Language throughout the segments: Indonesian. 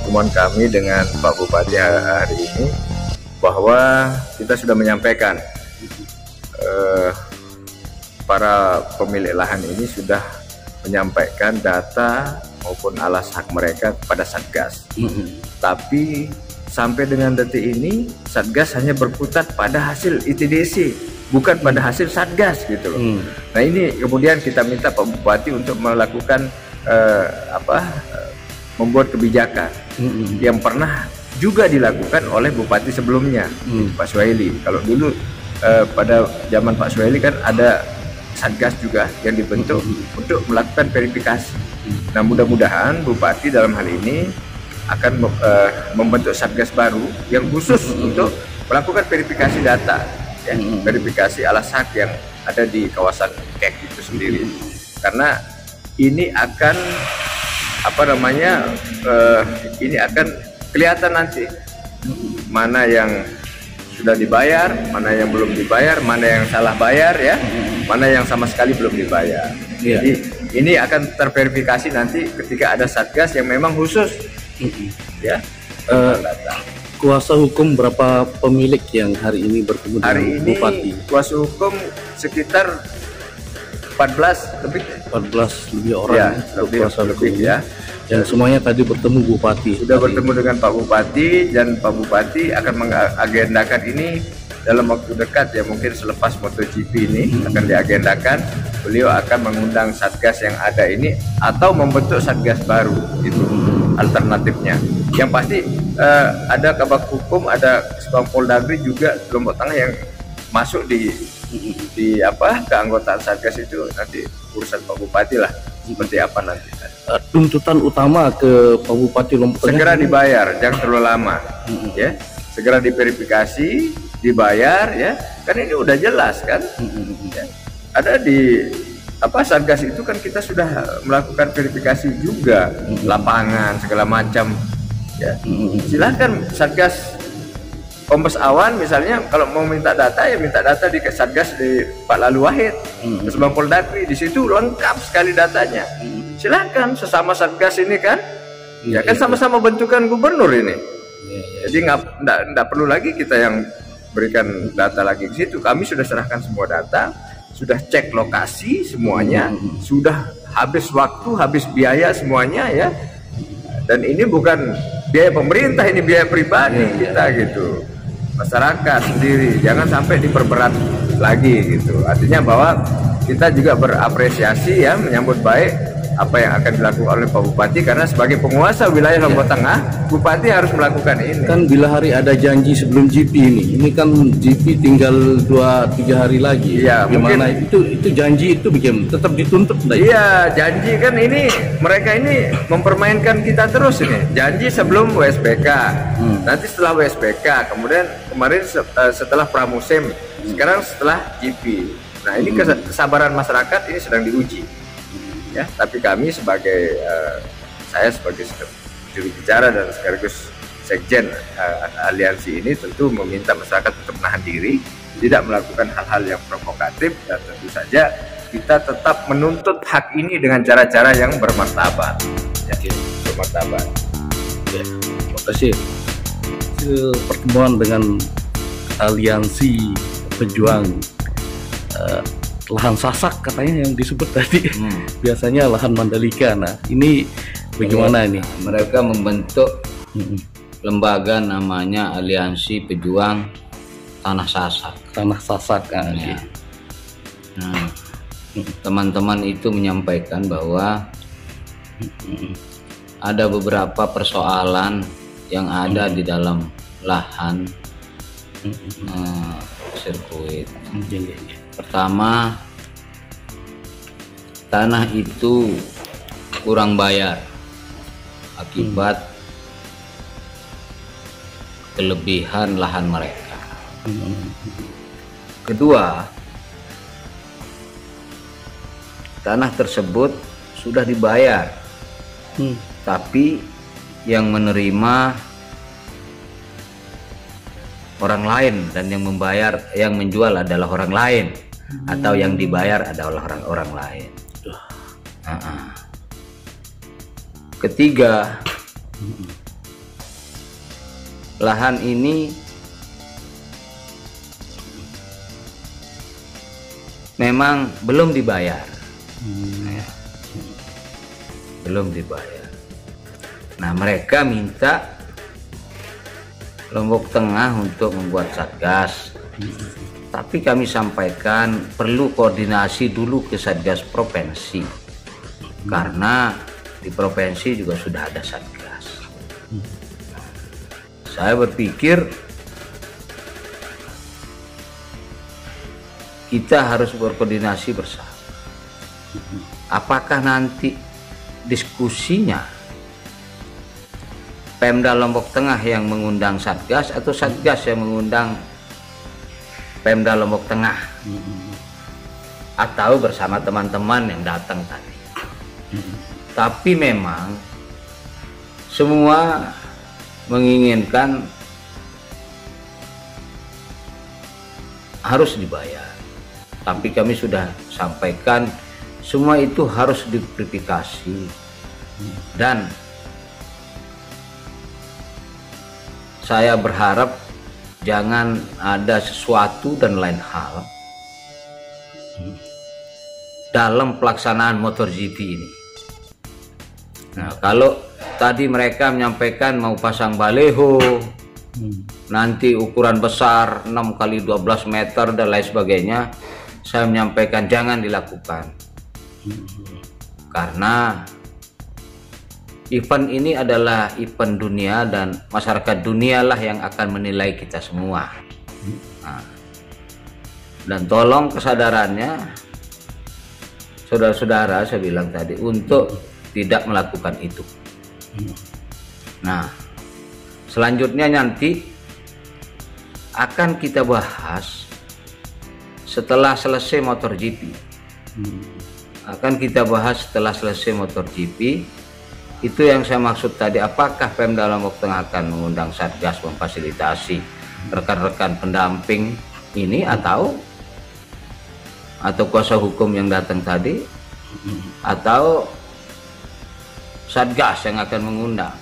pertemuan kami dengan Pak Bupati hari ini bahwa kita sudah menyampaikan para pemilik lahan ini sudah menyampaikan data maupun alas hak mereka kepada Satgas. Tapi sampai dengan detik ini Satgas hanya berkutat pada hasil ITDC, bukan pada hasil Satgas gitu loh. Nah ini kemudian kita minta Pak Bupati untuk melakukan membuat kebijakan yang pernah juga dilakukan oleh Bupati sebelumnya, Pak Suhaili. Kalau dulu pada zaman Pak Suhaili kan ada Satgas juga yang dibentuk untuk melakukan verifikasi. Nah mudah-mudahan Bupati dalam hal ini akan membentuk Satgas baru yang khusus untuk melakukan verifikasi data, ya, verifikasi alas hak yang ada di kawasan KEK itu sendiri. Karena ini akan ini akan kelihatan nanti mana yang sudah dibayar, mana yang belum dibayar, mana yang salah bayar, ya, mana yang sama sekali belum dibayar. Jadi ini akan terverifikasi nanti ketika ada Satgas yang memang khusus, ya. Kuasa hukum berapa pemilik yang hari ini bertemu dengan Bupati? Kuasa hukum sekitar 14 lebih orang, ya, lebih ya. Yang semuanya tadi bertemu Bupati. Sudah bertemu dengan Pak Bupati, dan Pak Bupati akan mengagendakan ini dalam waktu dekat, ya, mungkin selepas MotoGP ini akan diagendakan. Beliau akan mengundang Satgas yang ada ini atau membentuk Satgas baru, itu alternatifnya. Yang pasti ada Kabak Hukum, ada Kesbang Poldagri juga Lombok Tengah yang masuk di keanggotaan Satgas itu. Nanti urusan Pak Bupati lah seperti apa nanti. Tuntutan utama ke Pak Bupati Lombok Tengah segera dibayar, jangan terlalu lama, ya. Segera diverifikasi, dibayar, ya. Kan ini udah jelas kan. Ya. Ada di Satgas itu kan kita sudah melakukan verifikasi juga, lapangan segala macam, ya. Silahkan Satgas Kombes Awan misalnya kalau mau minta data, ya minta data di Satgas di Pak Lalu Wahid, Kesbang Poldagri, di situ lengkap sekali datanya. Silahkan sesama Satgas ini kan, ya kan sama-sama bentukan gubernur ini. Jadi nggak perlu lagi kita yang berikan data lagi ke situ. Kami sudah serahkan semua data, sudah cek lokasi semuanya, sudah habis waktu, habis biaya semuanya, ya. Dan ini bukan biaya pemerintah, ini biaya pribadi kita gitu. Masyarakat sendiri, jangan sampai diperberat lagi gitu. Artinya bahwa kita juga berapresiasi, ya, menyambut baik apa yang akan dilakukan oleh Pak Bupati, karena sebagai penguasa wilayah Lombok Tengah, Bupati harus melakukan ini. Kan bila hari ada janji sebelum GP ini kan GP tinggal 2-3 hari lagi. Iya, gimana itu janji itu bikin tetap dituntut? Iya, janji kan ini mereka ini mempermainkan kita terus ini. Janji sebelum WSBK, nanti setelah WSBK, kemudian kemarin setelah pramusim, sekarang setelah GP. Nah ini kesabaran masyarakat ini sedang diuji. Ya, tapi kami sebagai saya sebagai juru bicara dan sekaligus sekjen aliansi ini tentu meminta masyarakat untuk menahan diri, tidak melakukan hal-hal yang provokatif, dan tentu saja kita tetap menuntut hak ini dengan cara-cara yang bermartabat, ya, bermartabat. Ya, terima kasih. Pertemuan dengan aliansi pejuang lahan sasak katanya yang disebut tadi, biasanya lahan Mandalika. Nah ini bagaimana ini? Mereka membentuk lembaga namanya Aliansi Pejuang Tanah Sasak. Tanah Sasak. Ya. Nah, teman-teman itu menyampaikan bahwa ada beberapa persoalan yang ada di dalam lahan sirkuit. Pertama, tanah itu kurang bayar akibat kelebihan lahan mereka. Kedua, tanah tersebut sudah dibayar, tapi yang menerima orang lain, dan yang membayar, yang menjual adalah orang lain, atau yang dibayar adalah orang lain. Ketiga, lahan ini memang belum dibayar. Ya. Belum dibayar. Nah, mereka minta Lombok Tengah untuk membuat satgas. Tapi kami sampaikan perlu koordinasi dulu ke satgas provinsi. Karena di provinsi juga sudah ada satgas. Saya berpikir kita harus berkoordinasi bersama. Apakah nanti diskusinya Pemda Lombok Tengah yang mengundang satgas atau satgas yang mengundang Pemda Lombok Tengah, atau bersama teman-teman yang datang tadi. Tapi memang semua menginginkan harus dibayar. Tapi kami sudah sampaikan semua itu harus diverifikasi, dan saya berharap jangan ada sesuatu dan lain hal dalam pelaksanaan MotoGP ini. Nah, kalau tadi mereka menyampaikan mau pasang baleho, nanti ukuran besar 6 kali 12 meter dan lain sebagainya, saya menyampaikan jangan dilakukan. Karena event ini adalah event dunia dan masyarakat dunialah yang akan menilai kita semua. Nah, dan tolong kesadarannya saudara-saudara, saya bilang tadi, untuk tidak melakukan itu. Nah, selanjutnya nanti akan kita bahas setelah selesai MotoGP. Akan kita bahas setelah selesai MotoGP. Itu yang saya maksud tadi, apakah Pemda Lombok Tengah akan mengundang satgas memfasilitasi rekan-rekan pendamping ini atau kuasa hukum yang datang tadi, atau satgas yang akan mengundang.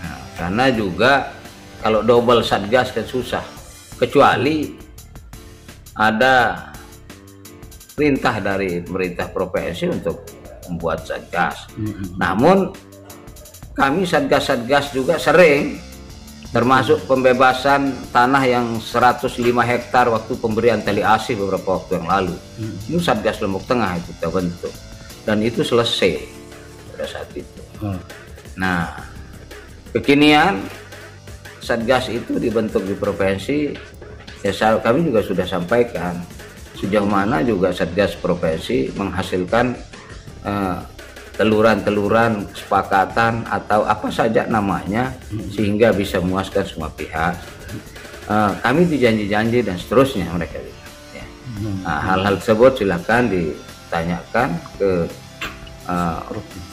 Nah, karena juga kalau double satgas kan susah, kecuali ada perintah dari pemerintah provinsi untuk membuat satgas. Namun kami satgas-satgas juga sering, termasuk pembebasan tanah yang 105 hektar waktu pemberian tali asih beberapa waktu yang lalu. Itu satgas Lombok Tengah itu kita bentuk, dan itu selesai pada saat itu. Nah, kekinian satgas itu dibentuk di provinsi. Ya, kami juga sudah sampaikan sejauh mana juga satgas provinsi menghasilkan teluran-teluran kesepakatan atau apa saja namanya, sehingga bisa memuaskan semua pihak. Kami dijanji-janji dan seterusnya mereka bilang, ya. Nah, hal-hal tersebut silakan ditanyakan ke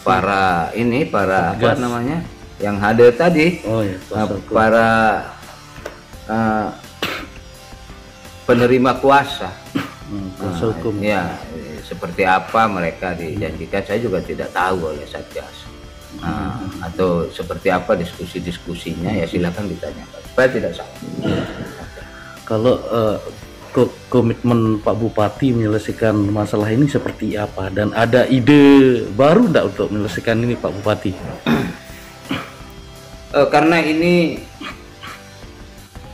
para apa namanya yang hadir tadi, para penerima kuasa. Hukum. Ya, seperti apa mereka dijanjikan saya juga tidak tahu oleh satgas. Atau seperti apa diskusi-diskusinya, ya silakan ditanyakan supaya tidak salah. Kalau komitmen Pak Bupati menyelesaikan masalah ini seperti apa, dan ada ide baru enggak untuk menyelesaikan ini Pak Bupati? Karena ini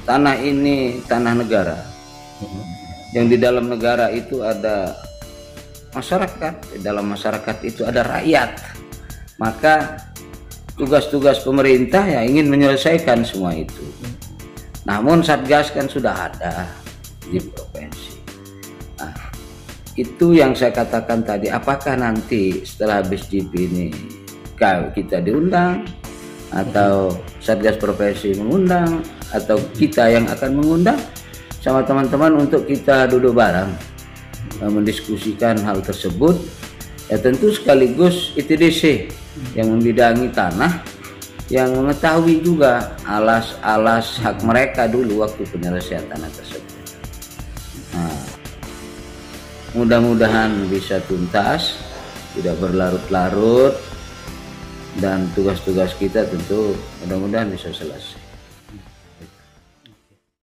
tanah negara. Yang di dalam negara itu ada masyarakat, di dalam masyarakat itu ada rakyat. Maka tugas-tugas pemerintah ya ingin menyelesaikan semua itu. Namun satgas kan sudah ada di provinsi. Nah, itu yang saya katakan tadi, apakah nanti setelah habis GP ini kita diundang, atau satgas provinsi mengundang, atau kita yang akan mengundang sama teman-teman untuk kita duduk bareng mendiskusikan hal tersebut. Ya tentu sekaligus ITDC yang membidangi tanah, yang mengetahui juga alas hak mereka dulu waktu penyelesaian tanah tersebut. Nah, mudah-mudahan bisa tuntas, tidak berlarut-larut, dan tugas-tugas kita tentu mudah-mudahan bisa selesai.